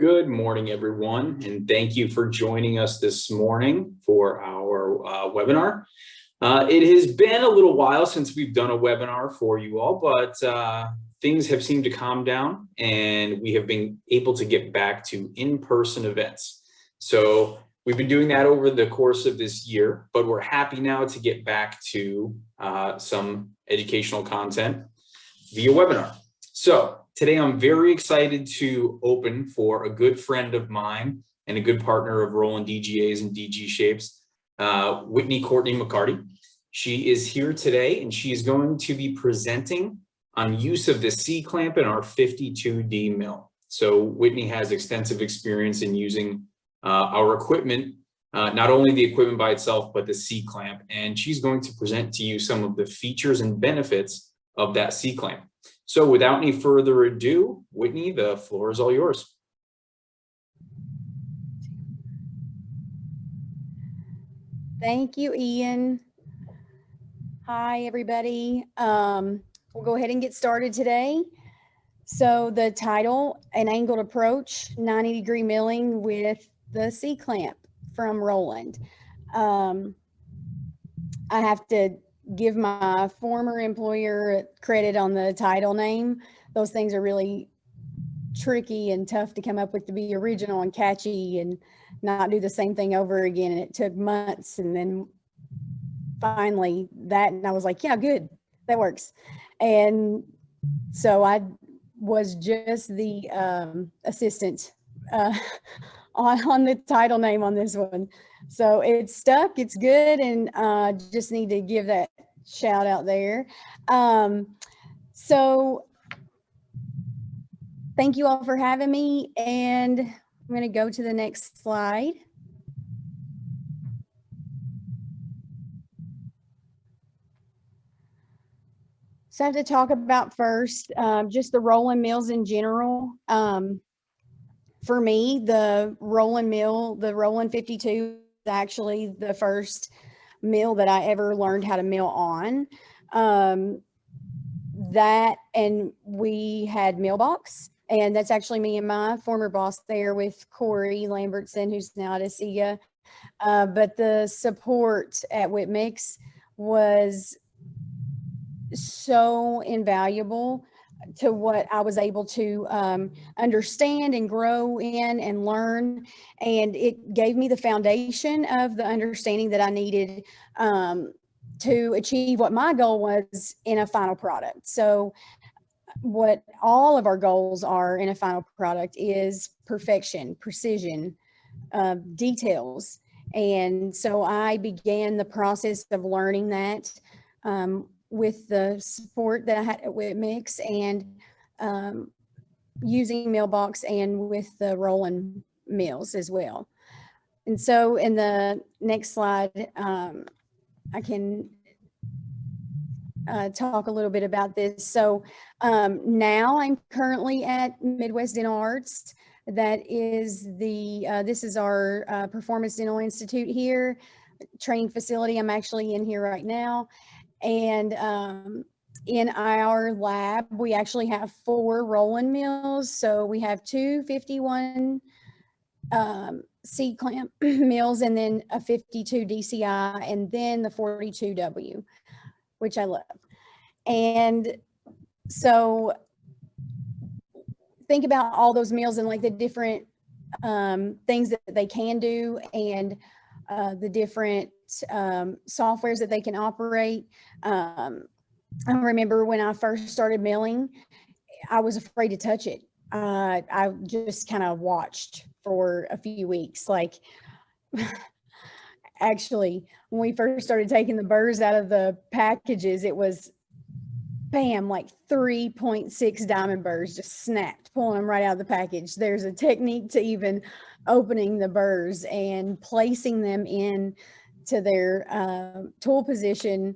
Good morning, everyone, and thank you for joining us this morning for our webinar. It has been a little while since we've done a webinar for you all, but things have seemed to calm down and we have been able to get back to in-person events. So we've been doing that over the course of this year, but we're happy now to get back to some educational content via webinar. So today I'm very excited to open for a good friend of mine and a good partner of Roland DGAs and DGSHAPEs, Whitney Courtney McCarty. She is here today and she is going to be presenting on use of the C-clamp in our 52D mill. So Whitney has extensive experience in using our equipment, not only the equipment by itself, but the C-clamp. And she's going to present to you some of the features and benefits of that C-clamp. So without any further ado, Whitney, the floor is all yours. Thank you, Ian. Hi, everybody. We'll go ahead and get started today. So the title, An Angled Approach, 90-degree milling with the C-clamp from Roland. I have to give my former employer credit on the title name. Those things are really tricky and tough to come up with, to be original and catchy and not do the same thing over again. And it took months, and then finally that, and I was like, yeah, good, that works. And so I was just the assistant on the title name on this one. So it's stuck, it's good, and just need to give that shout out there. So thank you all for having me, and I'm going to go to the next slide. So I have to talk about first just the Roland mills in general. For me, the Roland mill, the Roland 52, is actually the first mill that I ever learned how to mill on. That, and we had Millbox, and that's actually me and my former boss there with Corey Lambertson, who's now at ASEA. But the support at Whitmix was so invaluable to what I was able to understand and grow in and learn. And it gave me the foundation of the understanding that I needed to achieve what my goal was in a final product. So what all of our goals are in a final product is perfection, precision, details. And so I began the process of learning that with the support that I had at Whitmix, and using Millbox and with the Roland mills as well. And so in the next slide, I can talk a little bit about this. So now I'm currently at Midwest Dental Arts. That is the, this is our Performance Dental Institute here, training facility. I'm actually in here right now. And in our lab, we actually have 4 Roland mills. So we have 2 51 C-clamp mills, and then a 52 DCI, and then the 42W, which I love. And so think about all those mills and like the different things that they can do, and the different softwares that they can operate. I remember when I first started milling, I was afraid to touch it. I just kind of watched for a few weeks. Like, actually, when we first started taking the burrs out of the packages, it was bam, like 3.6 diamond burrs just snapped, pulling them right out of the package. There's a technique to even opening the burrs and placing them in to their tool position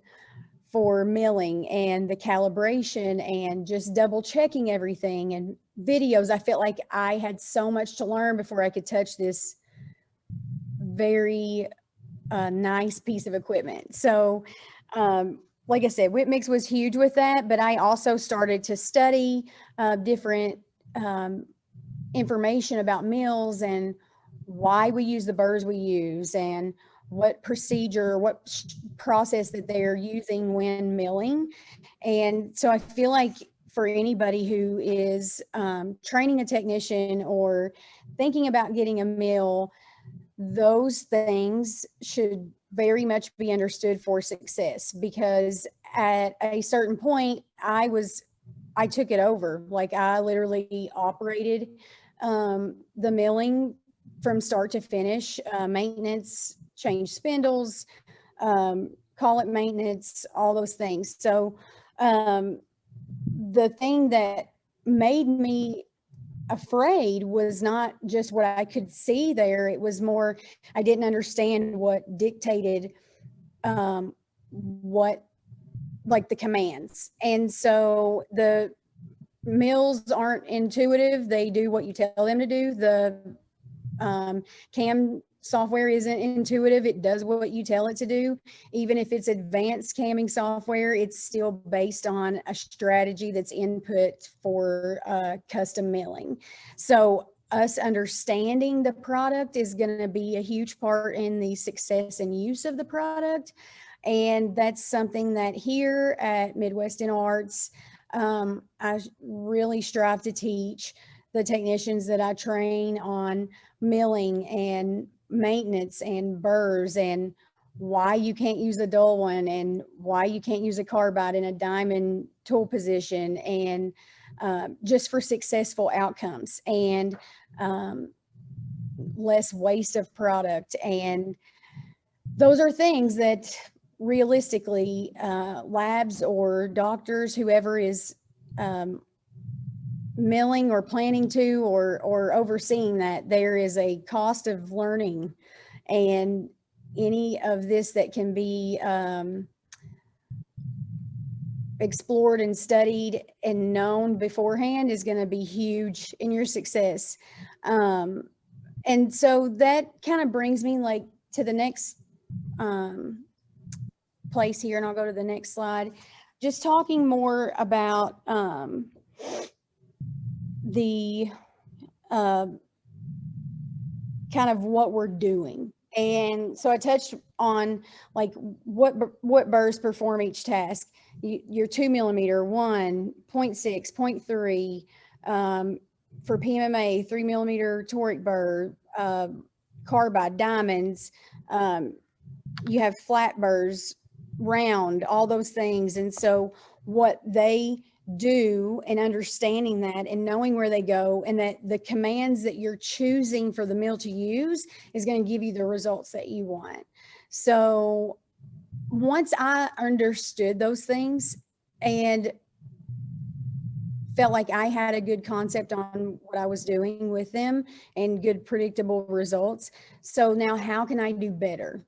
for milling, and the calibration, and just double checking everything, and videos. I felt like I had so much to learn before I could touch this very nice piece of equipment. So like I said, Whitmix was huge with that, but I also started to study different information about mills and why we use the burrs we use and what procedure, what process that they're using when milling. And so I feel like for anybody who is training a technician or thinking about getting a mill, those things should very much be understood for success, because at a certain point I took it over. Like I literally operated the milling from start to finish, maintenance, change spindles, call it maintenance, all those things. So the thing that made me afraid was not just what I could see there. It was more, I didn't understand what dictated what, like the commands. And so the mills aren't intuitive. They do what you tell them to do. The CAM software isn't intuitive. It does what you tell it to do. Even if it's advanced camming software, it's still based on a strategy that's input for custom milling. So us understanding the product is going to be a huge part in the success and use of the product. And that's something that here at Midwest in Arts, I really strive to teach the technicians that I train on milling and maintenance and burrs and why you can't use a dull one and why you can't use a carbide in a diamond tool position, and just for successful outcomes and less waste of product. And those are things that realistically labs or doctors, whoever is milling or planning to or overseeing that, there is a cost of learning, and any of this that can be explored and studied and known beforehand is going to be huge in your success. And so that kind of brings me like to the next place here, and I'll go to the next slide, just talking more about the kind of what we're doing. And so I touched on like what burrs perform each task. Your 2 millimeter, 1, 0.6, 0.3, for PMMA, 3 millimeter toric burr, carbide, diamonds, you have flat burrs, round, all those things. And so what they do, and understanding that and knowing where they go, and that the commands that you're choosing for the mill to use is going to give you the results that you want. So once I understood those things and felt like I had a good concept on what I was doing with them and good predictable results, so now how can I do better?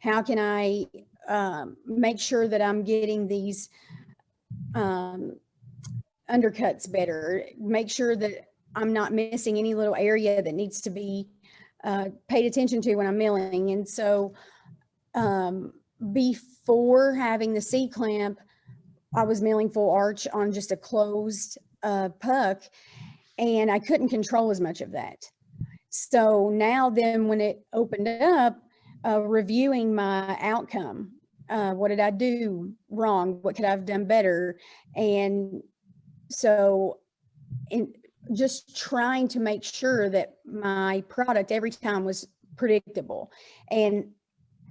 How can I make sure that I'm getting these undercuts better, make sure that I'm not missing any little area that needs to be paid attention to when I'm milling? And so before having the C-clamp, I was milling full arch on just a closed puck, and I couldn't control as much of that. So now then when it opened up, reviewing my outcome, what did I do wrong? What could I have done better? And so in just trying to make sure that my product every time was predictable. And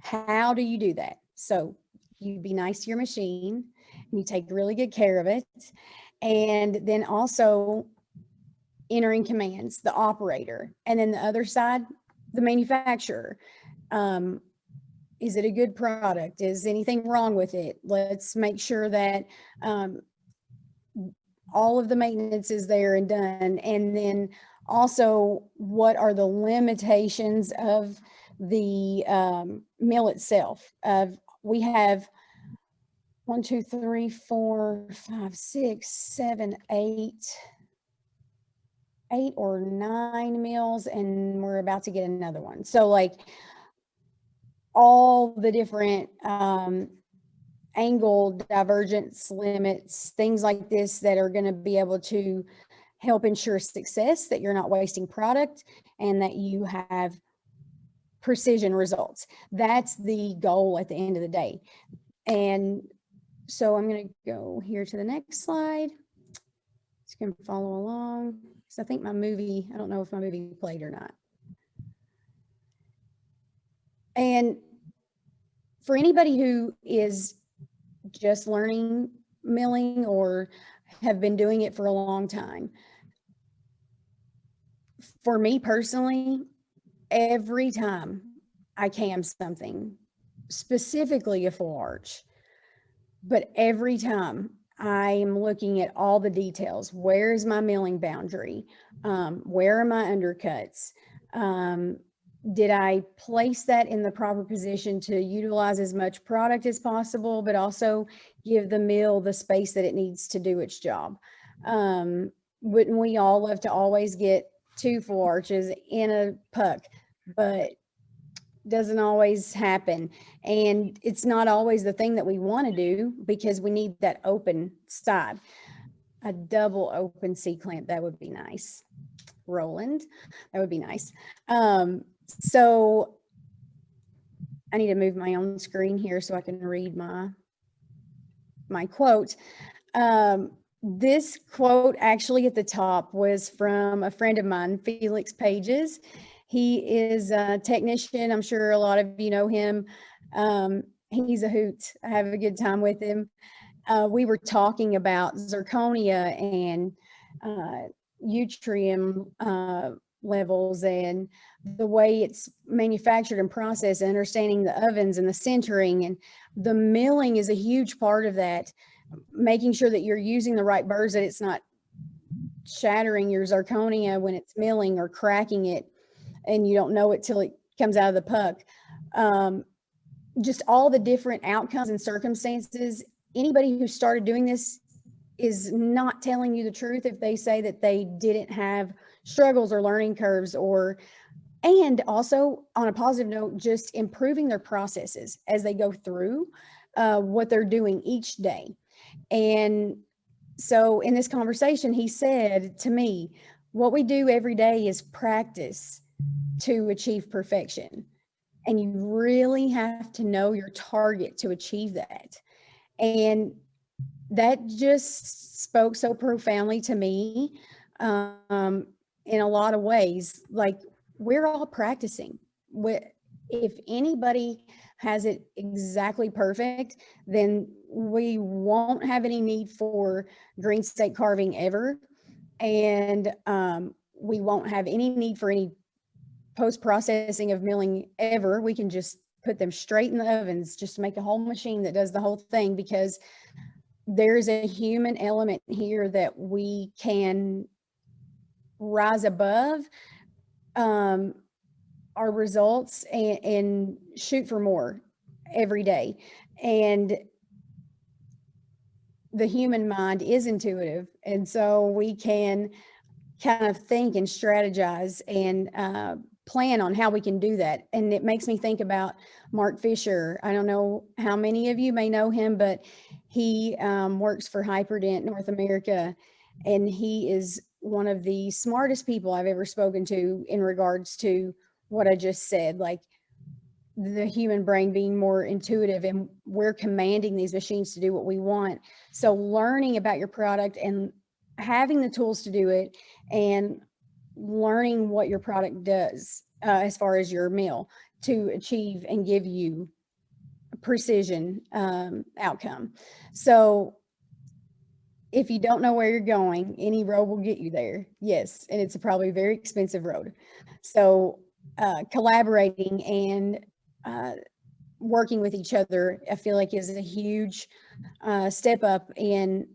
how do you do that? So you be nice to your machine, and you take really good care of it. And then also entering commands, the operator, and then the other side, the manufacturer. Is it a good product? Is anything wrong with it? Let's make sure that all of the maintenance is there and done. And then also, what are the limitations of the mill itself? We have 1, 2, 3, 4, 5, 6, 7, 8 or 9 mills, and we're about to get another one. So like all the different angle divergence limits, things like this that are going to be able to help ensure success, that you're not wasting product, and that you have precision results. That's the goal at the end of the day. And so I'm going to go here to the next slide. You can follow along. So I think my movie, I don't know if my movie played or not. And for anybody who is just learning milling or have been doing it for a long time, for me personally, every time I cam something, specifically a full arch, but every time I am looking at all the details. Where is my milling boundary? Where are my undercuts? Did I place that in the proper position to utilize as much product as possible, but also give the mill the space that it needs to do its job? Wouldn't we all love to always get 2 full arches in a puck, but doesn't always happen. And it's not always the thing that we want to do because we need that open side. A double open C-clamp, that would be nice. Roland, that would be nice. So I need to move my own screen here so I can read my quote. This quote actually at the top was from a friend of mine, Felix Pages. He is a technician. I'm sure a lot of you know him. He's a hoot. I have a good time with him. We were talking about zirconia and yttrium levels and the way it's manufactured and processed, and understanding the ovens and the sintering, and the milling is a huge part of that. Making sure that you're using the right burrs, that it's not shattering your zirconia when it's milling or cracking it and you don't know it till it comes out of the puck. Just all the different outcomes and circumstances. Anybody who started doing this is not telling you the truth if they say that they didn't have struggles or learning curves, and also on a positive note, just improving their processes as they go through what they're doing each day. And so in this conversation, he said to me, what we do every day is practice to achieve perfection. And you really have to know your target to achieve that. And that just spoke so profoundly to me in a lot of ways. Like, we're all practicing. If anybody has it exactly perfect, then we won't have any need for green stake carving ever. And we won't have any need for any post-processing of milling ever. We can just put them straight in the ovens, just make a whole machine that does the whole thing, because there's a human element here that we can rise above our results and shoot for more every day. And the human mind is intuitive. And so we can kind of think and strategize and plan on how we can do that. And it makes me think about Mark Fisher. I don't know how many of you may know him, but he works for Hyperdent North America, and he is one of the smartest people I've ever spoken to in regards to what I just said, like the human brain being more intuitive, and we're commanding these machines to do what we want. So learning about your product and having the tools to do it, and learning what your product does as far as your mill to achieve and give you precision outcome. So if you don't know where you're going, any road will get you there. Yes, and it's probably a very expensive road. So collaborating and working with each other, I feel like, is a huge step up in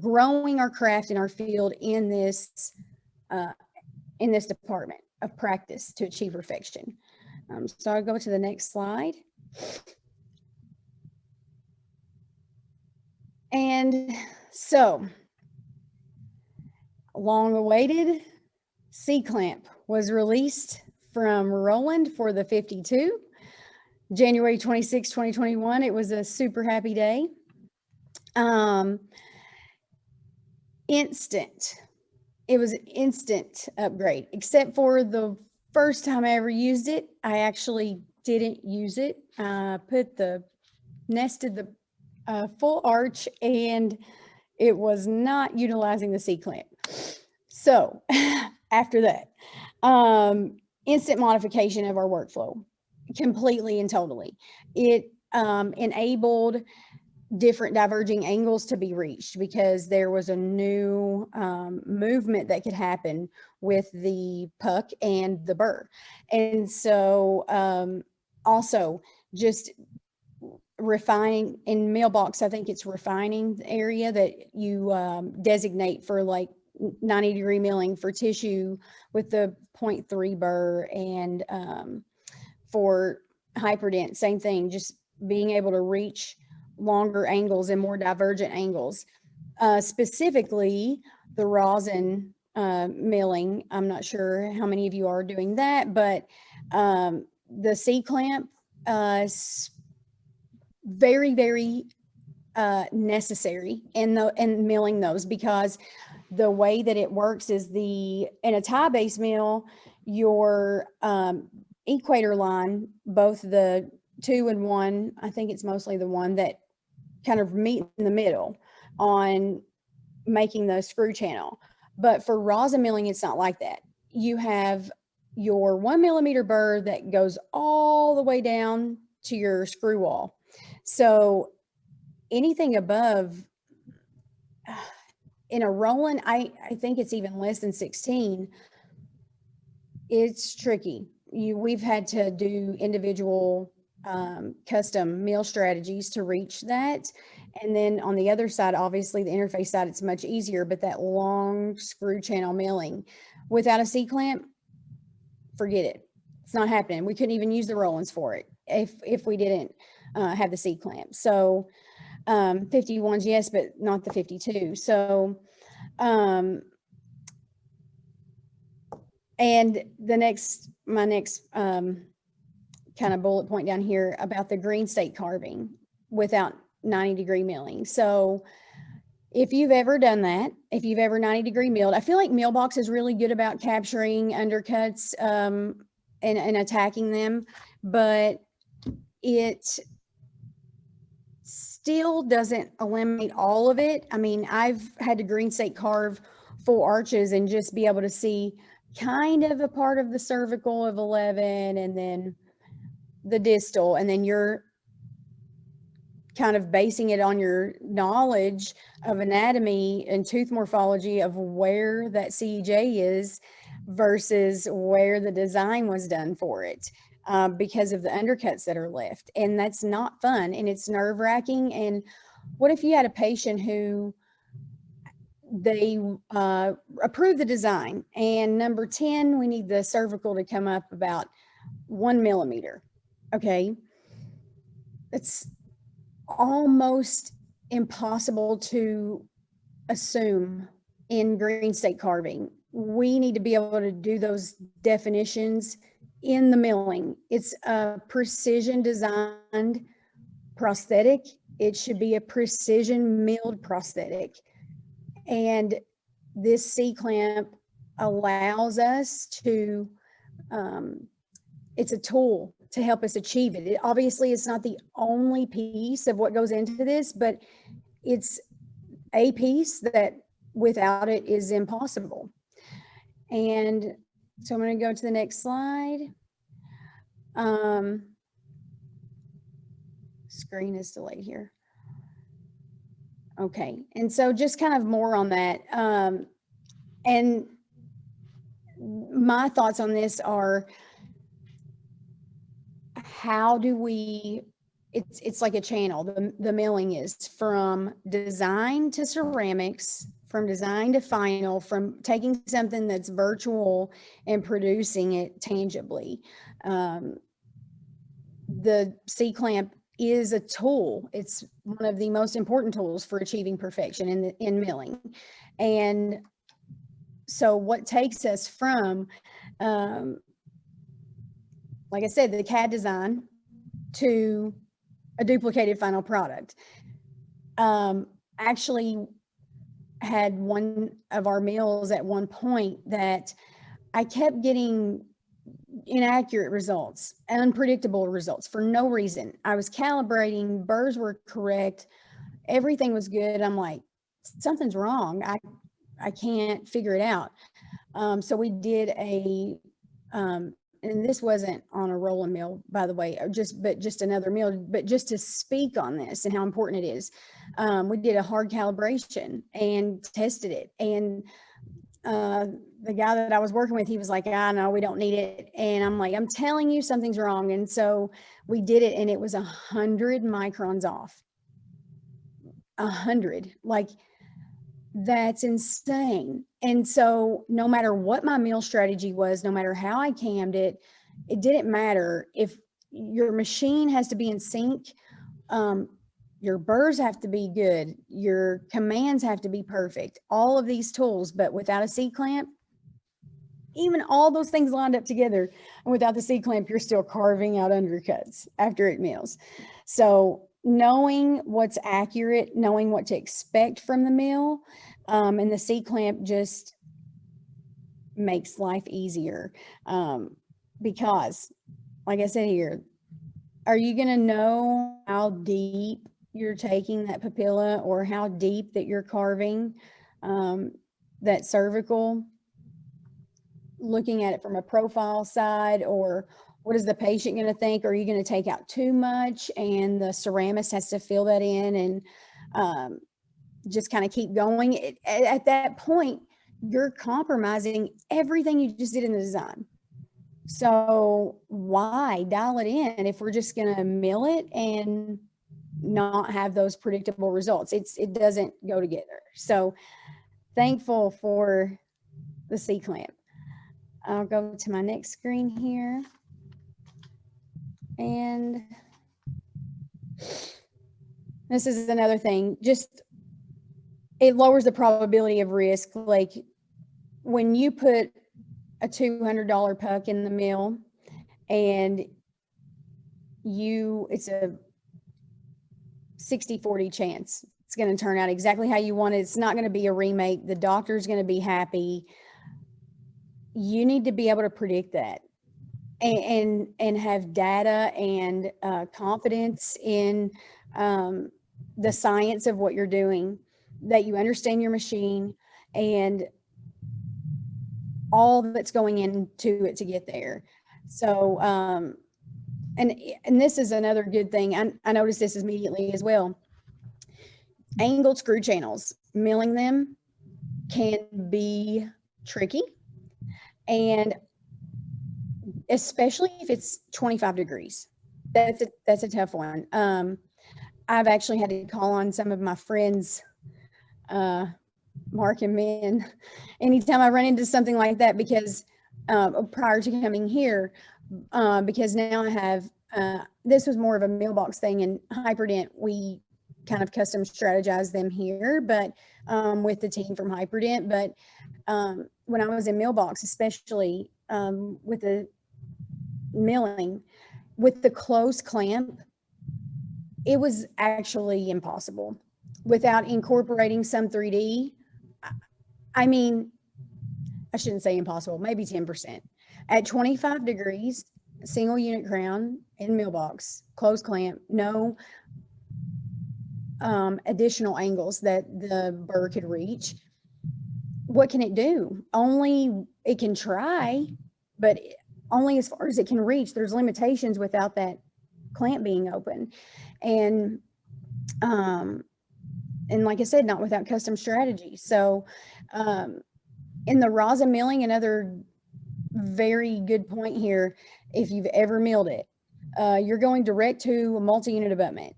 growing our craft in our field in this department of practice to achieve perfection. So I'll go to the next slide. And so, long-awaited C-clamp was released from Roland for the 52, January 26, 2021. It was a super happy day. Instant it was an instant upgrade, except for the first time I ever used it. I actually didn't use it. Nested the full arch, and it was not utilizing the C-clamp. So after that, instant modification of our workflow, completely and totally. It enabled different diverging angles to be reached because there was a new movement that could happen with the puck and the burr. And so also just refining in mailbox, I think it's refining the area that you designate for like 90-degree milling for tissue with the 0.3 burr, and for hyperdent, same thing, just being able to reach longer angles and more divergent angles. Specifically, the rosin milling, I'm not sure how many of you are doing that, but the C-clamp, very, very necessary in milling those, because the way that it works is in a tie-base mill, your equator line, both the 2 and 1, I think it's mostly the one that kind of meet in the middle on making the screw channel. But for rosin milling, it's not like that. You have your 1 millimeter burr that goes all the way down to your screw wall. So anything above, in a Roland, I think it's even less than 16. It's tricky. We've had to do individual custom mill strategies to reach that. And then on the other side, obviously the interface side, it's much easier, but that long screw channel milling without a C-clamp, forget it. It's not happening. We couldn't even use the Rollins for it if we didn't have the C-clamp. So 51s, yes, but not the 52. So, and my next kind of bullet point down here about the green stake carving without 90-degree milling. So if you've ever done that, if you've ever 90-degree milled, I feel like Millbox is really good about capturing undercuts and attacking them, but it still doesn't eliminate all of it. I mean, I've had to green stake carve full arches and just be able to see kind of a part of the cervical of 11 and then the distal, and then you're kind of basing it on your knowledge of anatomy and tooth morphology of where that CEJ is versus where the design was done for it, because of the undercuts that are left. And that's not fun, and it's nerve-wracking. And what if you had a patient who they approve the design, and number 10, we need the cervical to come up about 1 millimeter. Okay, it's almost impossible to assume in green stake carving. We need to be able to do those definitions in the milling. It's a precision designed prosthetic. It should be a precision milled prosthetic. And this C-clamp allows us to, it's a tool to help us achieve it. Obviously, it's not the only piece of what goes into this, but it's a piece that without it is impossible. And so I'm going to go to the next slide. Screen is delayed here. Okay, and so just kind of more on that. And my thoughts on this are, how do we, it's like a channel. The milling is from design to ceramics, from design to final, from taking something that's virtual and producing it tangibly. The C-clamp is a tool. It's one of the most important tools for achieving perfection in milling. And so what takes us from, like I said, the CAD design to a duplicated final product. Actually, had one of our mills at one point that I kept getting inaccurate results, unpredictable results for no reason. I was calibrating, burrs were correct, everything was good. I'm like, something's wrong. I can't figure it out. So we did and this wasn't on a rolling mill, by the way, but just another mill, but just to speak on this and how important it is. We did a hard calibration and tested it. And the guy that I was working with, he was like, no, we don't need it. And I'm like, I'm telling you something's wrong. And so we did it, and it was 100 microns off. 100, like, that's insane. And so no matter what my meal strategy was, no matter how I cammed it, it didn't matter. If your machine has to be in sync, your burrs have to be good, your commands have to be perfect, all of these tools, but without a C-clamp, even all those things lined up together, and without the C-clamp, you're still carving out undercuts after it mills. So knowing what's accurate, knowing what to expect from the mill, and the C-clamp just makes life easier. Because, like I said here, are you going to know how deep you're taking that papilla, or how deep that you're carving that cervical, looking at it from a profile side? Or what is the patient going to think? Are you going to take out too much and the ceramist has to fill that in and just kind of keep going? At that point, you're compromising everything you just did in the design. So why dial it in if we're just going to mill it and not have those predictable results? It doesn't go together. So thankful for the C-clamp. I'll go to my next screen here. And this is another thing, just it lowers the probability of risk. Like when you put a $200 puck in the mill and it's a 60-40 chance it's going to turn out exactly how you want it. It's not going to be a remake. The doctor's going to be happy. You need to be able to predict that and have data and confidence in the science of what you're doing, that you understand your machine and all that's going into it to get there. So, and this is another good thing. I noticed this immediately as well. Angled screw channels, milling them can be tricky, and especially if it's 25 degrees. That's a tough one. I've actually had to call on some of my friends, Mark and Min, anytime I run into something like that, because prior to coming here, because now I have, this was more of a mailbox thing, and Hyperdent, we kind of custom strategize them here, but with the team from Hyperdent. But when I was in mailbox, especially with the milling, with the close clamp, it was actually impossible without incorporating some 3D. I mean, I shouldn't say impossible, maybe 10%. At 25 degrees, single unit crown in mailbox, close clamp, no additional angles that the burr could reach. What can it do? Only it can try, but only as far as it can reach. There's limitations without that clamp being open. And like I said, not without custom strategy. So in the rosin milling, another very good point here, if you've ever milled it, you're going direct to a multi-unit abutment.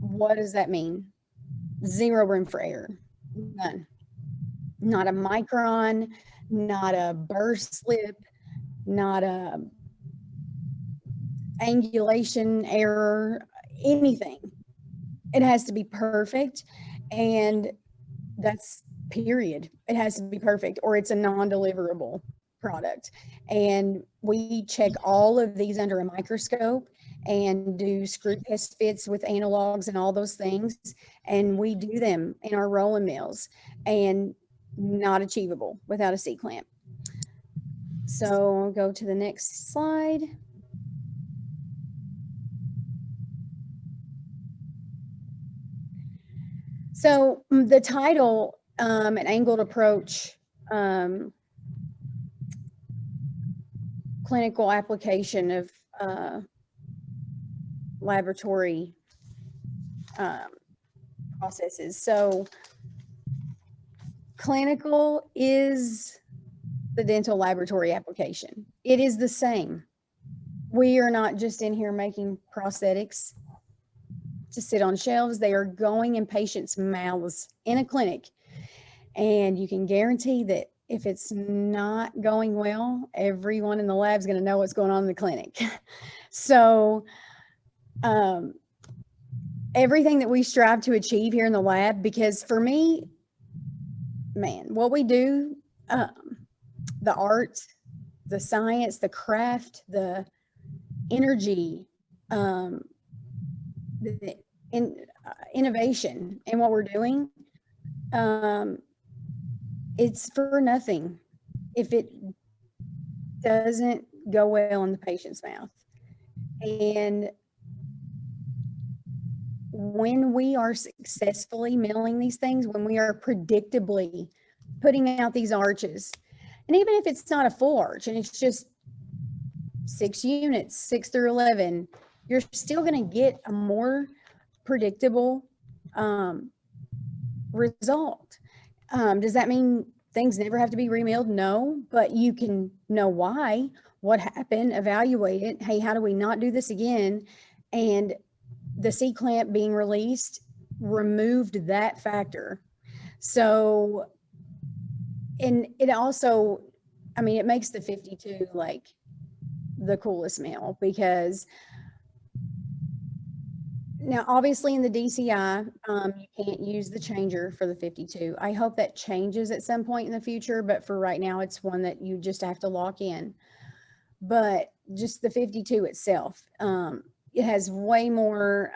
What does that mean? Zero room for error. None. Not a micron, not a burr slip, not a angulation error, anything. It has to be perfect, and that's period. It has to be perfect, or it's a non-deliverable product. And we check all of these under a microscope, and do screw test fits with analogs and all those things. And we do them in our rolling mills, and not achievable without a C-clamp. So I'll go to the next slide. So the title, an angled approach, clinical application of laboratory processes. So clinical is the dental laboratory application. It is the same. We are not just in here making prosthetics to sit on shelves. They are going in patients' mouths in a clinic. And you can guarantee that if it's not going well, everyone in the lab is going to know what's going on in the clinic. So everything that we strive to achieve here in the lab, because for me, man, what we do, the art, the science, the craft, the energy, the innovation in what we're doing, it's for nothing if it doesn't go well in the patient's mouth. And when we are successfully milling these things, when we are predictably putting out these arches, and even if it's not a full arch and it's just 6 units, 6 through 11, you're still going to get a more predictable result. Does that mean things never have to be remilled? No, but you can know why, what happened, evaluate it. Hey, how do we not do this again? And the C-clamp being released removed that factor. So, and it also, I mean, it makes the 52 like the coolest mill, because now obviously in the DCI, you can't use the changer for the 52. I hope that changes at some point in the future, but for right now, it's one that you just have to lock in. But just the 52 itself, it has way more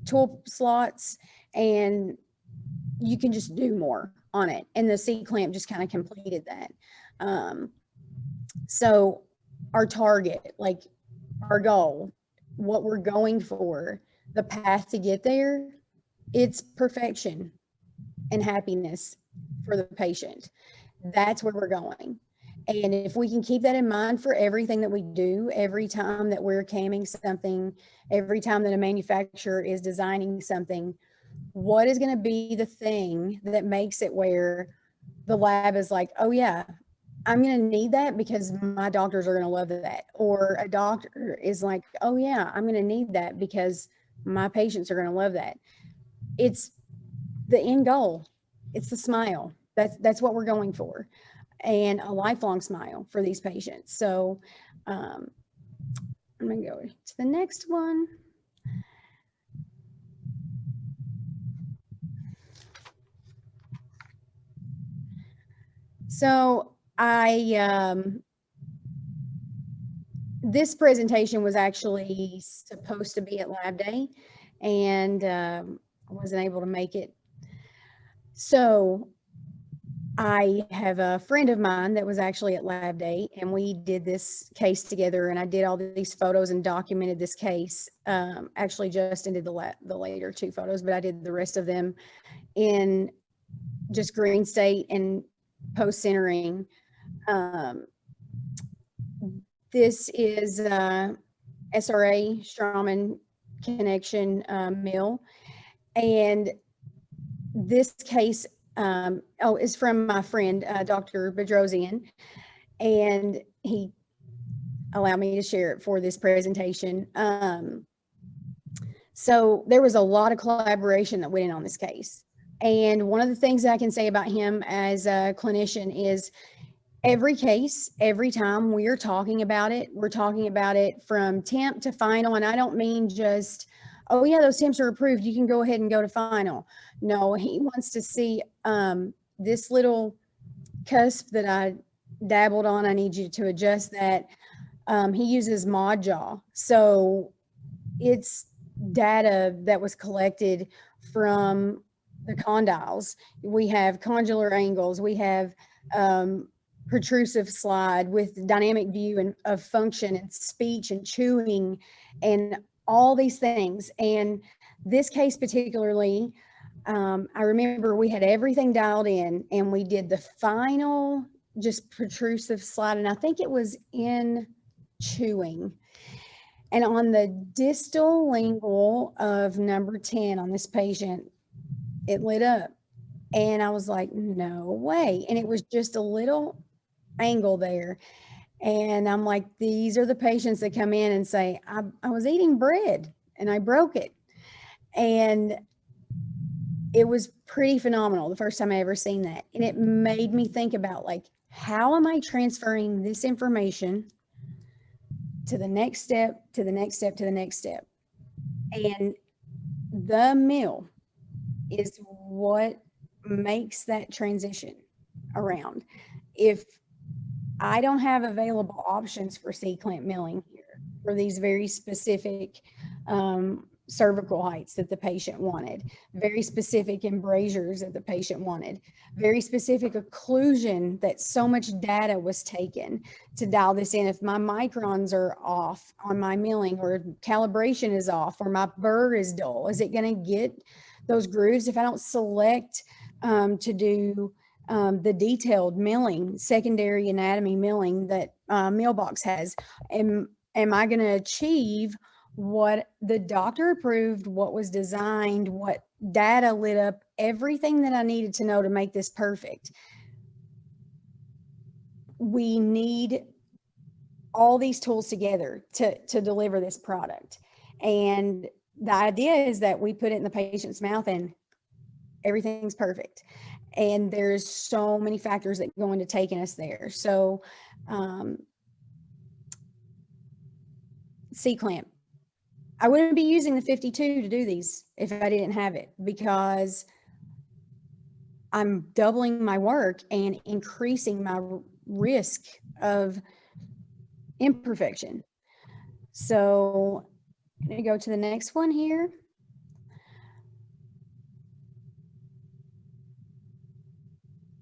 tool slots, and you can just do more on it. And the C-clamp just kind of completed that. So our target, like our goal, what we're going for, the path to get there, it's perfection and happiness for the patient. That's where we're going. And if we can keep that in mind for everything that we do, every time that we're camming something, every time that a manufacturer is designing something, what is going to be the thing that makes it where the lab is like, oh yeah, I'm going to need that because my doctors are going to love that. Or a doctor is like, oh yeah, I'm going to need that because my patients are going to love that. It's the end goal. It's the smile. That's what we're going for. And a lifelong smile for these patients. So I'm going to go to the next one. So this presentation was actually supposed to be at Lab Day, and I wasn't able to make it. So I have a friend of mine that was actually at Lab Day, and we did this case together, and I did all these photos and documented this case. Actually, Justin did the later 2 photos, but I did the rest of them in just green state and post centering. This is SRA Straumann connection mill, and this case is from my friend Dr. Bedrosian, and he allowed me to share it for this presentation. So there was a lot of collaboration that went in on this case, and one of the things that I can say about him as a clinician is every case, every time we're talking about it from temp to final. And I don't mean just, oh yeah, those temps are approved, you can go ahead and go to final. No, he wants to see this little cusp that I dabbled on. I need you to adjust that. He uses mod jaw. So it's data that was collected from the condyles. We have condylar angles. We have protrusive slide with dynamic view and of function and speech and chewing and all these things. And this case particularly, I remember we had everything dialed in and we did the final just protrusive slide. And I think it was in chewing. And on the distal lingual of number 10 on this patient, it lit up. And I was like, no way. And it was just a little angle there. And I'm like, these are the patients that come in and say, I was eating bread and I broke it. And it was pretty phenomenal the first time I ever seen that. And it made me think about, like, how am I transferring this information to the next step, to the next step, to the next step? And the meal is what makes that transition around. If I don't have available options for C-clamp milling here for these very specific cervical heights that the patient wanted, very specific embrasures that the patient wanted, very specific occlusion that so much data was taken to dial this in. If my microns are off on my milling, or calibration is off, or my burr is dull, is it going to get those grooves? If I don't select to do the detailed milling, secondary anatomy milling that Millbox has, am I going to achieve what the doctor approved, what was designed, what data lit up, everything that I needed to know to make this perfect? We need all these tools together to deliver this product. And the idea is that we put it in the patient's mouth and everything's perfect. And there's so many factors that go into taking us there. So C-clamp. I wouldn't be using the 52 to do these if I didn't have it, because I'm doubling my work and increasing my risk of imperfection. So I'm going to go to the next one here.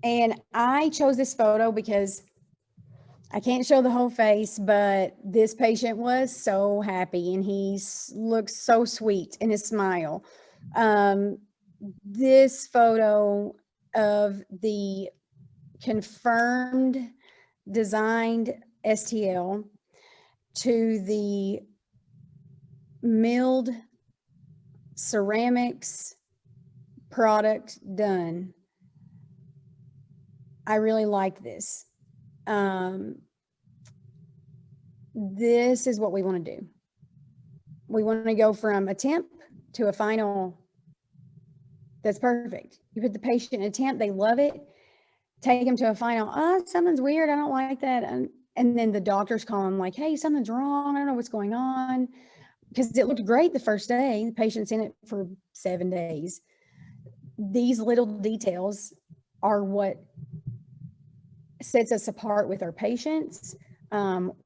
And I chose this photo because I can't show the whole face, but this patient was so happy and he looks so sweet in his smile. This photo of the confirmed designed STL to the milled ceramics product done. I really like this. This is what we want to do. We want to go from a temp to a final that's perfect. You put the patient in a temp, they love it. Take them to a final, oh, something's weird, I don't like that. And then the doctors call them like, hey, something's wrong, I don't know what's going on. Because it looked great the first day. The patient's in it for 7 days. These little details are what sets us apart with our patients.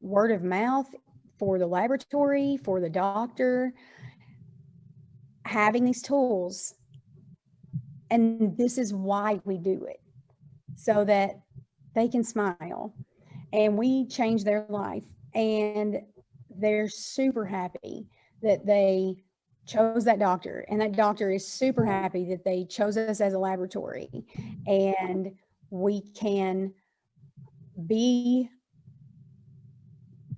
Word of mouth for the laboratory, for the doctor, having these tools. And this is why we do it, so that they can smile and we change their life. And they're super happy that they chose that doctor, and that doctor is super happy that they chose us as a laboratory, and we can be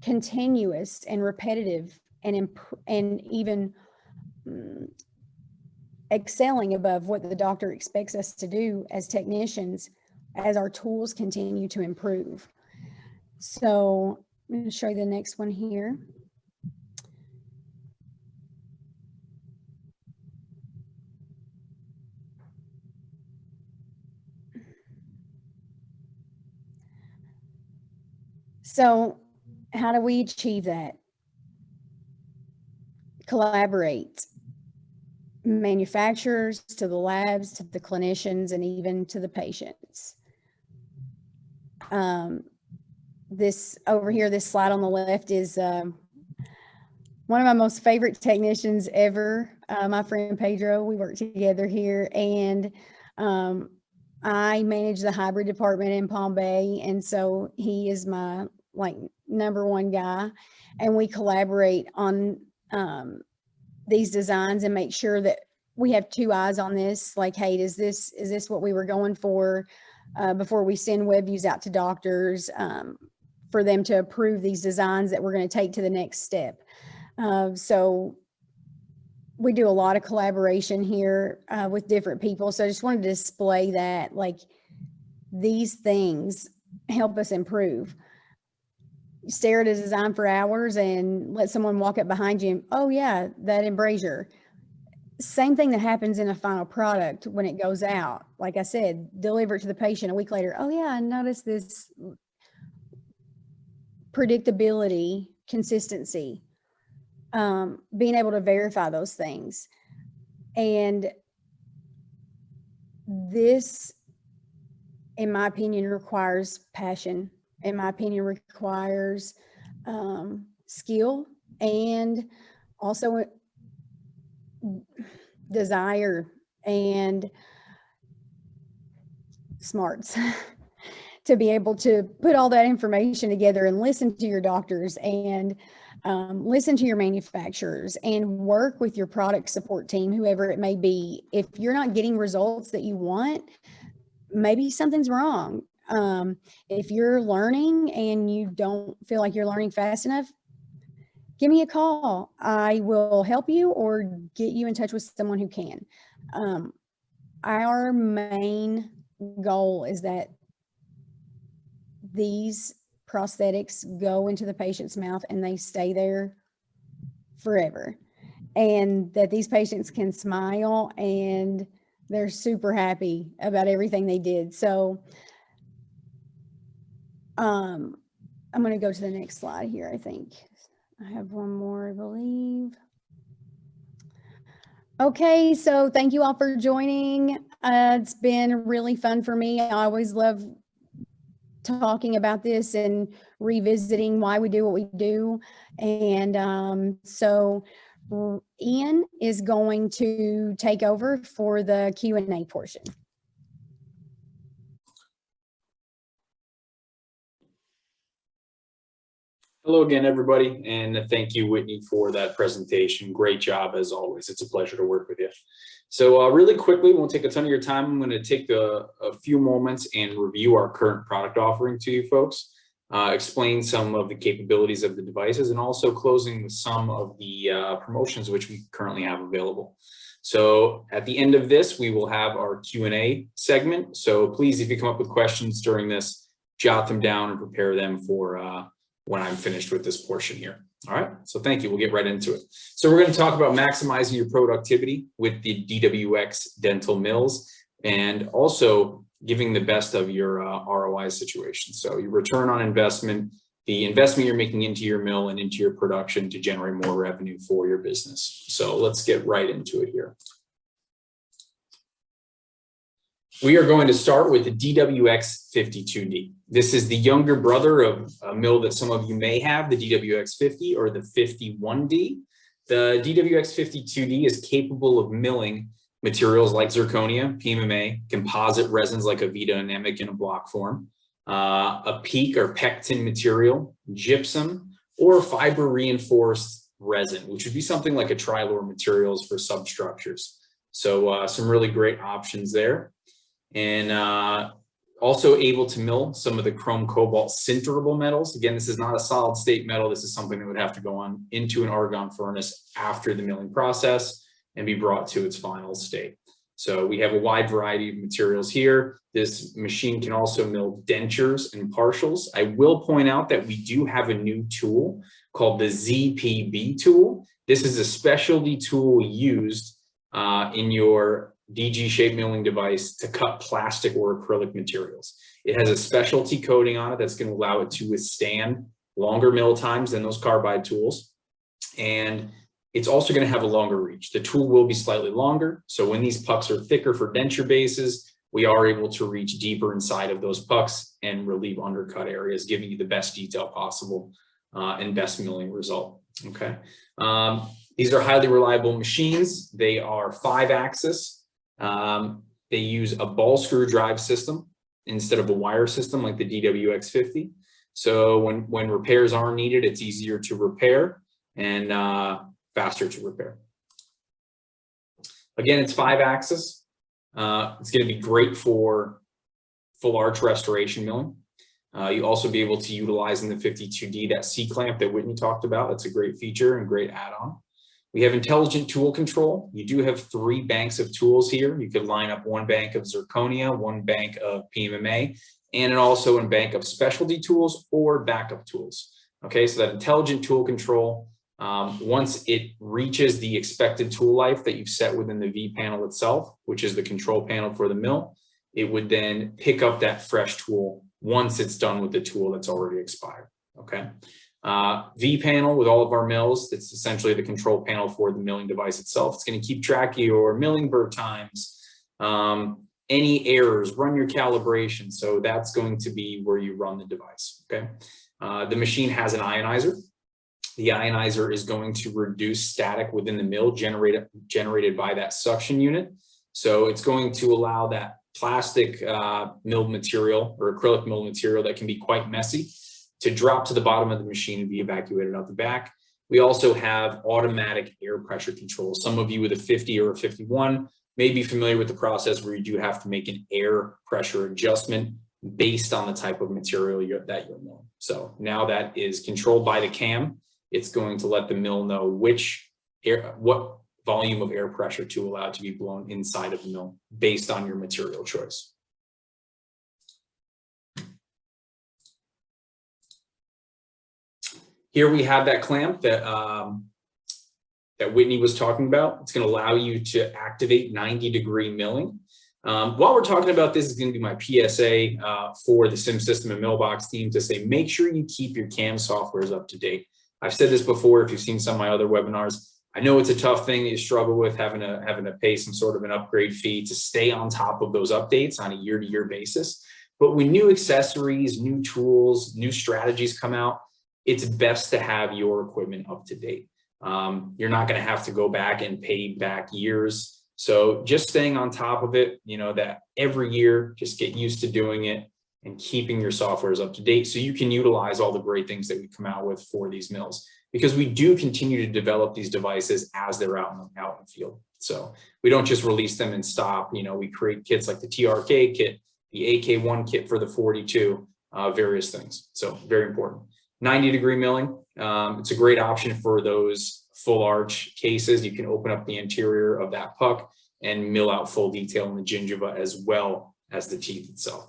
continuous and repetitive and even excelling above what the doctor expects us to do as technicians as our tools continue to improve. So I'm going to show you the next one here. So how do we achieve that? Collaborate. Manufacturers to the labs, to the clinicians, and even to the patients. This over here, this slide on the left is one one of my most favorite technicians ever, my friend Pedro. We work together here, and I manage the hybrid department in Palm Bay, and so he is my like #1 guy, and we collaborate on these designs and make sure that we have two eyes on this. Like, hey, is this what we were going for before we send web views out to doctors for them to approve these designs that we're going to take to the next step. So we do a lot of collaboration here with different people. So I just wanted to display that, like, these things help us improve. You stare at a design for hours and let someone walk up behind you and, oh yeah, that embrasure. Same thing that happens in a final product when it goes out. Like I said, deliver it to the patient a week later. Oh yeah, I noticed this. Predictability, consistency, being able to verify those things. And this, in my opinion, requires passion. In my opinion, requires skill, and also desire and smarts to be able to put all that information together and listen to your doctors and listen to your manufacturers and work with your product support team, whoever it may be. If you're not getting results that you want, maybe something's wrong. If you're learning and you don't feel like you're learning fast enough, give me a call. I will help you or get you in touch with someone who can. Our main goal is that these prosthetics go into the patient's mouth and they stay there forever, and that these patients can smile and they're super happy about everything they did. So I'm going to go to the next slide here. I think I have one more, I believe. Okay, so thank you all for joining. It's been really fun for me. I always love talking about this and revisiting why we do what we do. And so Ian is going to take over for the Q&A portion. Hello again, everybody, and thank you, Whitney, for that presentation. Great job, as always. It's a pleasure to work with you. So really quickly, won't take a ton of your time. I'm going to take a few moments and review our current product offering to you folks, explain some of the capabilities of the devices, and also closing with some of the promotions which we currently have available. So at the end of this, we will have our Q&A segment. So please, if you come up with questions during this, jot them down and prepare them for when I'm finished with this portion here. All right, so thank you. We'll get right into it. So we're going to talk about maximizing your productivity with the DWX dental mills, and also giving the best of your ROI situation. So your return on investment, the investment you're making into your mill and into your production to generate more revenue for your business. So let's get right into it here. We are going to start with the DWX 52D. This is the younger brother of a mill that some of you may have, the DWX 50 or the 51D. The DWX 52D is capable of milling materials like zirconia, PMMA, composite resins like Avita and Emic in a block form, a PEEK or pectin material, gypsum, or fiber reinforced resin, which would be something like a Trilor materials for substructures. So some really great options there. And also able to mill some of the chrome cobalt sinterable metals. Again, this is not a solid state metal. This is something that would have to go on into an argon furnace after the milling process and be brought to its final state. So we have a wide variety of materials here. This machine can also mill dentures and partials. I will point out that we do have a new tool called the ZPB tool. This is a specialty tool used in your DGSHAPE milling device to cut plastic or acrylic materials. It has a specialty coating on it that's going to allow it to withstand longer mill times than those carbide tools. And it's also going to have a longer reach. The tool will be slightly longer. So when these pucks are thicker for denture bases, we are able to reach deeper inside of those pucks and relieve undercut areas, giving you the best detail possible and best milling result. Okay. These are highly reliable machines. They are 5-axis. They use a ball screw drive system instead of a wire system like the DWX 50. So when repairs are needed, it's easier to repair and faster to repair. Again, it's 5-axis. It's going to be great for full arch restoration milling. You also be able to utilize in the 52D that C-clamp that Whitney talked about. That's a great feature and great add-on. We have intelligent tool control. You do have 3 banks of tools here. You could line up 1 bank of zirconia, 1 bank of PMMA, and also a bank of specialty tools or backup tools. Okay, so that intelligent tool control, once it reaches the expected tool life that you've set within the V panel itself, which is the control panel for the mill, it would then pick up that fresh tool once it's done with the tool that's already expired. Okay. V panel with all of our mills, it's essentially the control panel for the milling device itself. It's going to keep track of your milling burr times, any errors, run your calibration. So that's going to be where you run the device. Okay. The machine has an ionizer. The ionizer is going to reduce static within the mill generated by that suction unit. So it's going to allow that plastic milled material or acrylic milled material that can be quite messy to drop to the bottom of the machine and be evacuated out the back. We also have automatic air pressure control. Some of you with a 50 or a 51 may be familiar with the process where you do have to make an air pressure adjustment based on the type of material that you're milling. So now that is controlled by the cam, it's going to let the mill know what volume of air pressure to allow to be blown inside of the mill based on your material choice. Here we have that clamp that Whitney was talking about. It's going to allow you to activate 90-degree milling. While we're talking about this, is going to be my PSA for the Sim System and Millbox team to say, make sure you keep your CAM softwares up to date. I've said this before, if you've seen some of my other webinars, I know it's a tough thing that you struggle with having to pay some sort of an upgrade fee to stay on top of those updates on a year-to-year basis. But when new accessories, new tools, new strategies come out, it's best to have your equipment up to date. You're not going to have to go back and pay back years. So just staying on top of it, that every year, just get used to doing it and keeping your softwares up to date so you can utilize all the great things that we come out with for these mills, because we do continue to develop these devices as they're out in the field. So we don't just release them and stop. We create kits like the TRK kit, the AK1 kit for the 42, various things. So very important. 90-degree milling. It's a great option for those full arch cases. You can open up the interior of that puck and mill out full detail in the gingiva as well as the teeth itself.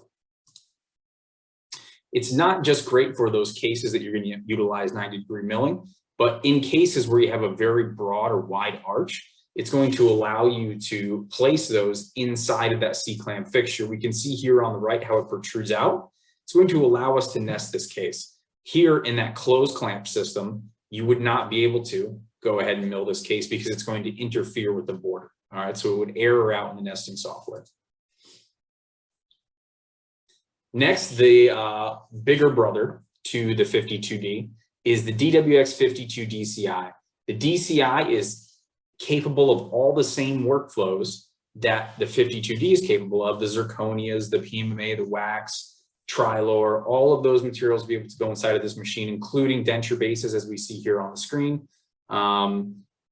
It's not just great for those cases that you're going to utilize 90-degree milling, but in cases where you have a very broad or wide arch, it's going to allow you to place those inside of that C-clamp fixture. We can see here on the right how it protrudes out. It's going to allow us to nest this case. Here in that closed clamp system, you would not be able to go ahead and mill this case because it's going to interfere with the border. All right, so it would error out in the nesting software. Next, the bigger brother to the 52D is the DWX 52 DCI. The DCI is capable of all the same workflows that the 52D is capable of, the zirconias, the PMMA, the wax, Trilor, all of those materials will be able to go inside of this machine, including denture bases as we see here on the screen.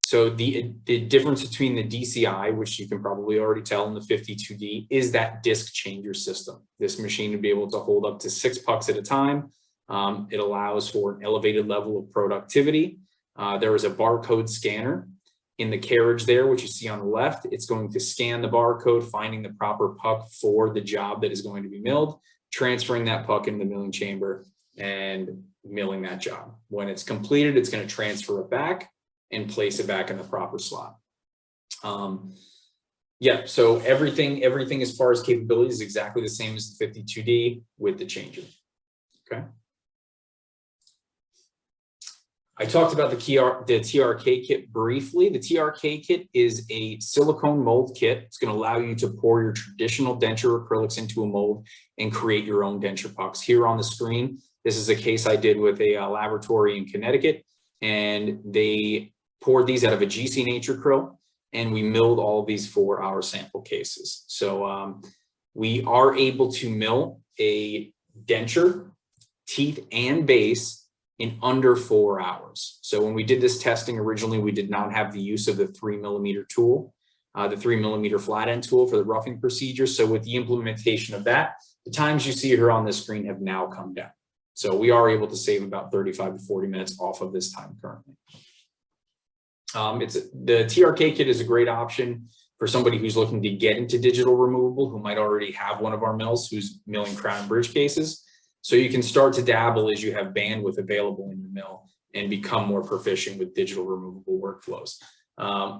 So the difference between the DCI, which you can probably already tell in the 52D, is that disc changer system. This machine would be able to hold up to 6 pucks at a time. It allows for an elevated level of productivity. There is a barcode scanner in the carriage there, which you see on the left. It's going to scan the barcode, finding the proper puck for the job that is going to be milled, transferring that puck into the milling chamber and milling that job. When it's completed, it's going to transfer it back and place it back in the proper slot. Yeah, so everything as far as capability is exactly the same as the 52D with the changer. Okay. I talked about the TRK kit briefly. The TRK kit is a silicone mold kit. It's going to allow you to pour your traditional denture acrylics into a mold and create your own denture pucks. Here on the screen, this is a case I did with a laboratory in Connecticut. and they poured these out of a GC Nature Krill, and we milled all of these for our sample cases. So we are able to mill a denture, teeth, and base in under 4 hours. So when we did this testing originally, we did not have the use of the 3mm tool, the 3mm flat end tool for the roughing procedure. So with the implementation of that, the times you see here on the screen have now come down. So we are able to save about 35 to 40 minutes off of this time currently. The TRK kit is a great option for somebody who's looking to get into digital removable, who might already have one of our mills who's milling crown and bridge cases. So you can start to dabble as you have bandwidth available in your mill and become more proficient with digital removable workflows.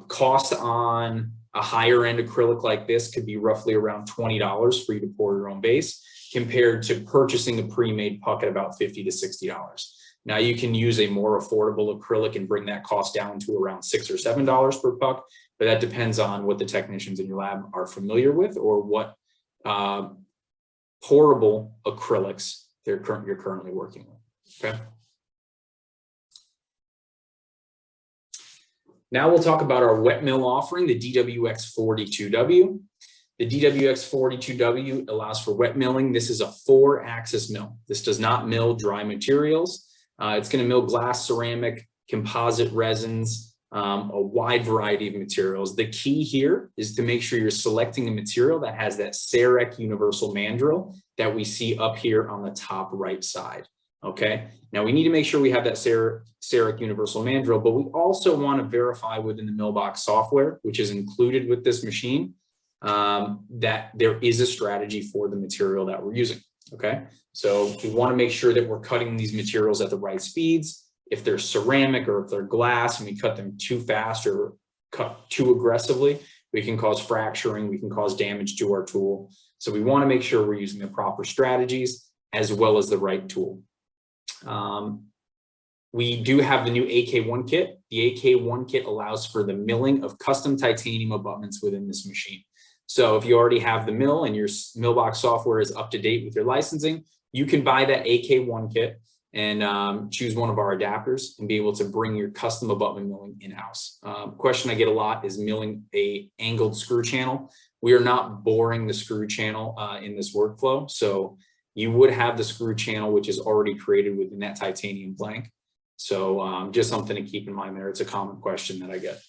Cost on a higher end acrylic like this could be roughly around $20 for you to pour your own base, compared to purchasing a pre-made puck at about $50 to $60. Now you can use a more affordable acrylic and bring that cost down to around $6 or $7 per puck, but that depends on what the technicians in your lab are familiar with or what pourable acrylics you're currently working with. Okay. Now we'll talk about our wet mill offering, the DWX 42W. The DWX 42W allows for wet milling. This is a 4-axis mill. This does not mill dry materials. It's going to mill glass, ceramic, composite resins, a wide variety of materials. The key here is to make sure you're selecting a material that has that CEREC universal mandrel that we see up here on the top right side. Okay, now we need to make sure we have that CEREC universal mandrel, but we also want to verify within the Millbox software, which is included with this machine, that there is a strategy for the material that we're using. Okay, so we want to make sure that we're cutting these materials at the right speeds. If they're ceramic or if they're glass and we cut them too fast or cut too aggressively, we can cause fracturing, we can cause damage to our tool. So we want to make sure we're using the proper strategies as well as the right tool. We do have the new AK1 kit. The AK1 kit allows for the milling of custom titanium abutments within this machine. So if you already have the mill and your Millbox software is up to date with your licensing, you can buy that AK1 kit and choose one of our adapters and be able to bring your custom abutment milling in-house. Question I get a lot is milling a angled screw channel. We are not boring the screw channel in this workflow. So you would have the screw channel, which is already created within that titanium blank. So just something to keep in mind there. It's a common question that I get.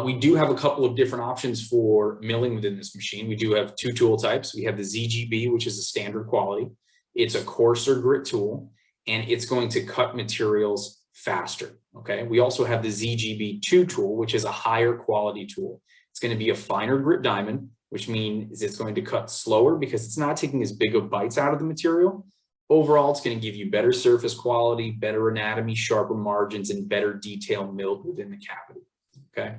We do have a couple of different options for milling within this machine. We do have 2 tool types. We have the ZGB, which is a standard quality. It's a coarser grit tool, and it's going to cut materials faster. Okay. We also have the ZGB2 tool, which is a higher quality tool. It's going to be a finer grit diamond, which means it's going to cut slower because it's not taking as big of bites out of the material. Overall, it's going to give you better surface quality, better anatomy, sharper margins, and better detail milled within the cavity. Okay.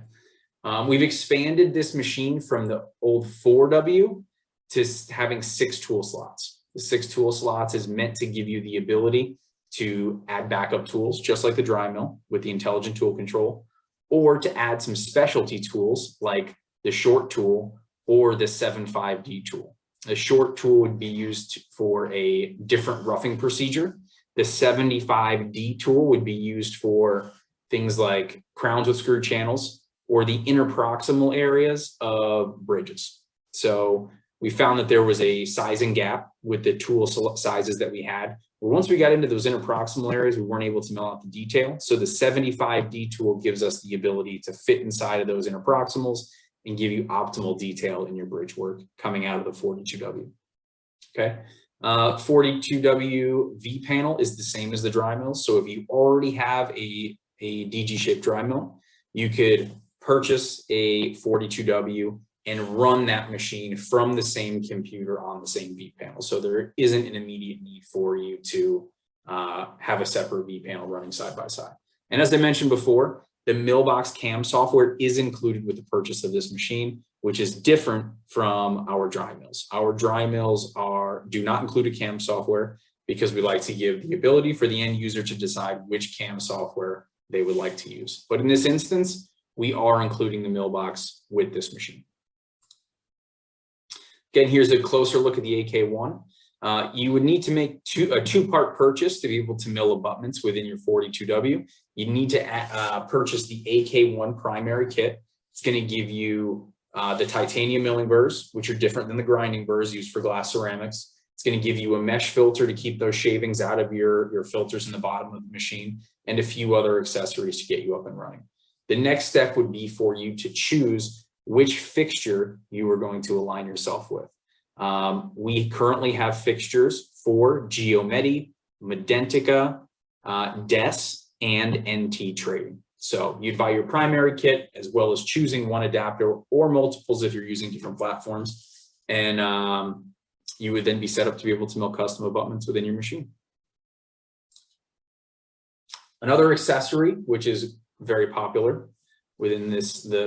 We've expanded this machine from the old 4W to having 6 tool slots. The 6 tool slots is meant to give you the ability to add backup tools, just like the dry mill with the intelligent tool control, or to add some specialty tools like the short tool or the 7.5D tool. The short tool would be used for a different roughing procedure. The 75D tool would be used for things like crowns with screw channels or the interproximal areas of bridges. So we found that there was a sizing gap with the tool sizes that we had. But once we got into those interproximal areas, we weren't able to mill out the detail. So the 75D tool gives us the ability to fit inside of those interproximals and give you optimal detail in your bridge work coming out of the 42W. Okay. 42W V panel is the same as the dry mill. So if you already have a DGSHAPE dry mill, you could purchase a 42W and run that machine from the same computer on the same V panel. So there isn't an immediate need for you to have a separate V panel running side by side. And as I mentioned before, the Millbox CAM software is included with the purchase of this machine, which is different from our dry mills. Our dry mills do not include a CAM software because we like to give the ability for the end user to decide which CAM software they would like to use. But in this instance, we are including the Millbox with this machine. Again, here's a closer look at the AK1. You would need to make a two-part purchase to be able to mill abutments within your 42W. You need to purchase the AK1 primary kit. It's going to give you the titanium milling burrs, which are different than the grinding burrs used for glass ceramics. It's going to give you a mesh filter to keep those shavings out of your filters in the bottom of the machine, and a few other accessories to get you up and running. The next step would be for you to choose which fixture you are going to align yourself with. We currently have fixtures for Geomedi, Medentica, DES, and NT Trading. So you'd buy your primary kit as well as choosing one adapter or multiples if you're using different platforms. And you would then be set up to be able to mill custom abutments within your machine. Another accessory, which is very popular within the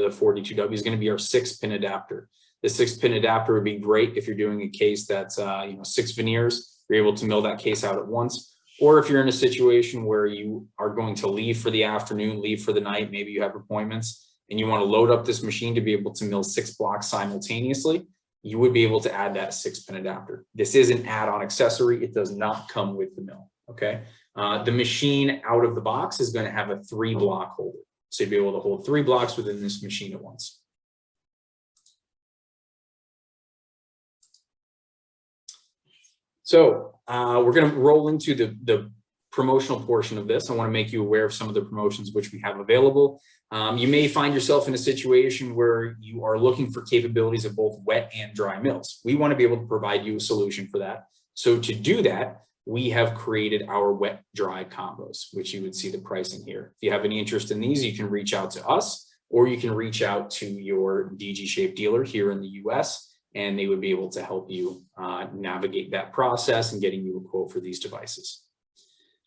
42W, is going to be our 6-pin adapter. The 6-pin adapter would be great if you're doing a case that's 6 veneers. You're able to mill that case out at once. Or if you're in a situation where you are going to leave for the afternoon, leave for the night, maybe you have appointments, and you want to load up this machine to be able to mill 6 blocks simultaneously, you would be able to add that 6-pin adapter. This is an add-on accessory. It does not come with the mill, okay? The machine out of the box is going to have a 3-block holder. So you'd be able to hold 3 blocks within this machine at once. So we're going to roll into the promotional portion of this. I want to make you aware of some of the promotions which we have available. You may find yourself in a situation where you are looking for capabilities of both wet and dry mills. We want to be able to provide you a solution for that. So to do that, we have created our wet dry combos, which you would see the pricing here. If you have any interest in these, you can reach out to us, or you can reach out to your DGSHAPE dealer here in the US, and they would be able to help you navigate that process and getting you a quote for these devices.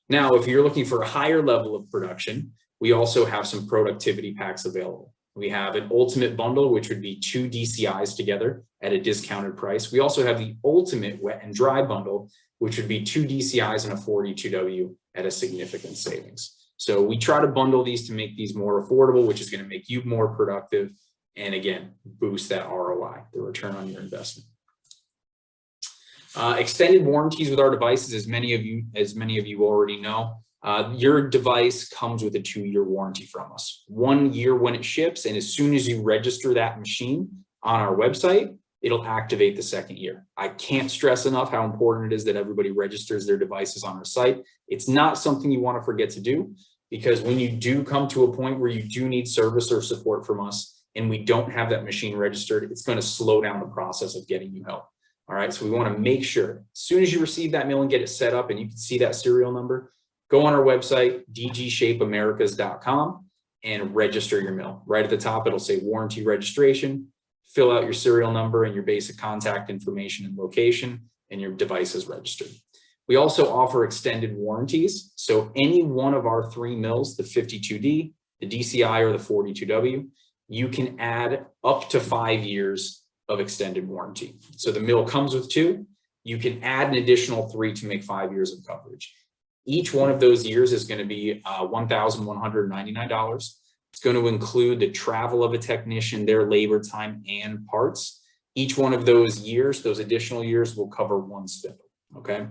Now, if you're looking for a higher level of production, we also have some productivity packs available. We have an ultimate bundle, which would be 2 DCIs together at a discounted price. We also have the ultimate wet and dry bundle, which would be 2 DCIs and a 42W at a significant savings. So we try to bundle these to make these more affordable, which is going to make you more productive. And again, boost that ROI, the return on your investment. Extended warranties with our devices, as many of you already know. Your device comes with a 2-year warranty from us. 1 year when it ships, and as soon as you register that machine on our website, it'll activate the 2nd year. I can't stress enough how important it is that everybody registers their devices on our site. It's not something you want to forget to do, because when you do come to a point where you do need service or support from us, and we don't have that machine registered, it's going to slow down the process of getting you help. All right, so we want to make sure as soon as you receive that mill and get it set up and you can see that serial number, go on our website, DGShapeAmericas.com, and register your mill. Right at the top, it'll say warranty registration, fill out your serial number and your basic contact information and location, and your device is registered. We also offer extended warranties. So any one of our 3 mills, the 52D, the DCI, or the 42W, you can add up to 5 years of extended warranty. So the mill comes with 2. You can add an additional 3 to make 5 years of coverage. Each one of those years is going to be $1,199. It's going to include the travel of a technician, their labor time, and parts. Each one of those years, those additional years, will cover 1 spindle. Okay.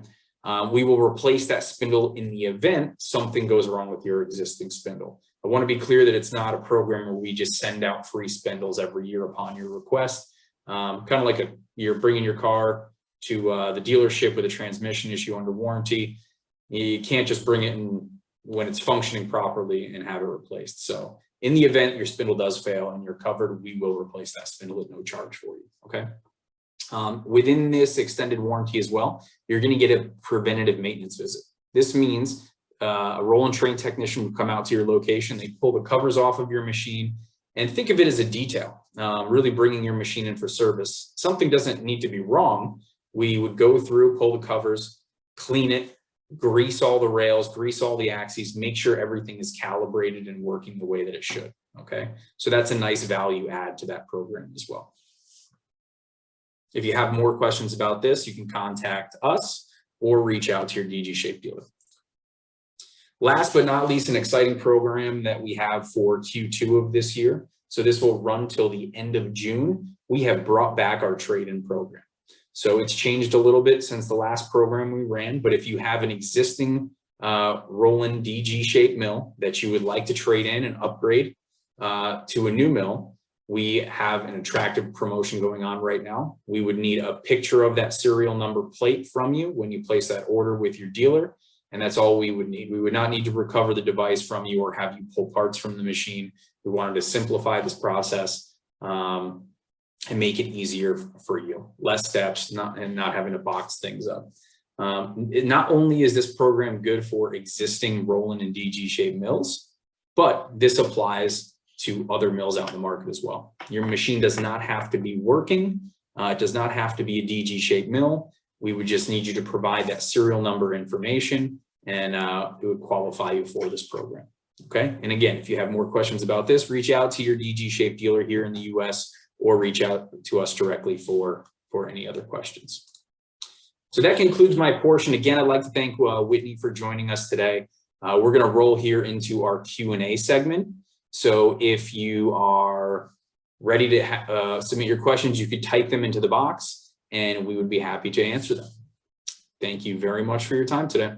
We will replace that spindle in the event something goes wrong with your existing spindle. I want to be clear that it's not a program where we just send out free spindles every year upon your request. Kind of like you're bringing your car to the dealership with a transmission issue under warranty. You can't just bring it in when it's functioning properly and have it replaced. So in the event your spindle does fail and you're covered, we will replace that spindle at no charge for you. Okay. Within this extended warranty as well, you're going to get a preventative maintenance visit. This means a roll and train technician would come out to your location, they pull the covers off of your machine, and think of it as a detail, really bringing your machine in for service. Something doesn't need to be wrong. We would go through, pull the covers, clean it, grease all the rails, grease all the axes, make sure everything is calibrated and working the way that it should. Okay, so that's a nice value add to that program as well. If you have more questions about this, you can contact us or reach out to your DGSHAPE dealer. Last but not least, an exciting program that we have for Q2 of this year. So this will run till the end of June. We have brought back our trade-in program. So it's changed a little bit since the last program we ran, but if you have an existing Roland DG-shaped mill that you would like to trade in and upgrade to a new mill, we have an attractive promotion going on right now. We would need a picture of that serial number plate from you when you place that order with your dealer, and that's all we would need. We would not need to recover the device from you or have you pull parts from the machine. We wanted to simplify this process and make it easier for you. Less steps, not having to box things up. Not only is this program good for existing Roland and DG-shaped mills, but this applies to other mills out in the market as well. Your machine does not have to be working. It does not have to be a DG-shaped mill. We would just need you to provide that serial number information, and it would qualify you for this program. Okay. And again, if you have more questions about this, reach out to your DG-shaped dealer here in the US, or reach out to us directly for any other questions. So that concludes my portion. Again, I'd like to thank Whitney for joining us today. We're going to roll here into our Q&A segment. So if you are ready to submit your questions, you could type them into the box and we would be happy to answer them. Thank you very much for your time today.